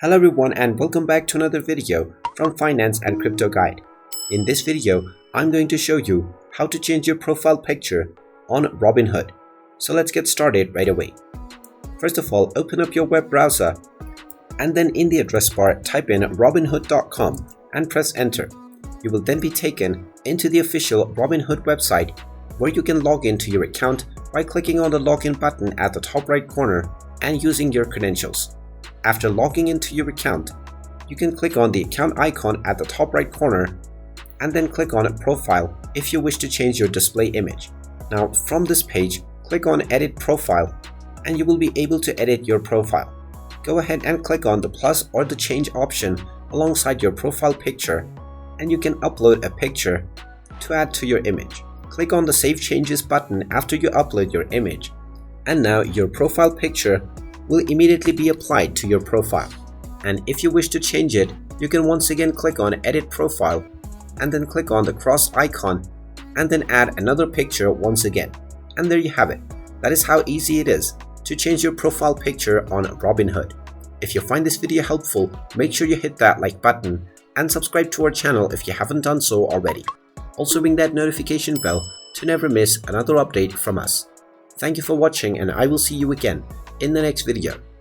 Hello everyone and welcome back to another video from Finance and Crypto Guide. In this video, I'm going to show you how to change your profile picture on Robinhood. So let's get started right away. First of all, open up your web browser and then in the address bar type in robinhood.com and press enter. You will then be taken into the official Robinhood website where you can log into your account by clicking on the login button at the top right corner and using your credentials. After logging into your account, you can click on the account icon at the top right corner and then click on Profile if you wish to change your display image. Now from this page, click on Edit Profile and you will be able to edit your profile. Go ahead and click on the plus or the change option alongside your profile picture and you can upload a picture to add to your image. Click on the Save Changes button after you upload your image and now your profile picture will immediately be applied to your profile. And if you wish to change it, you can once again click on Edit Profile and then click on the cross icon and then add another picture once again. And there you have it. That is how easy it is to change your profile picture on Robinhood. If you find this video helpful, make sure you hit that like button and subscribe to our channel if you haven't done so already. Also ring that notification bell to never miss another update from us. Thank you for watching and I will see you again in the next video.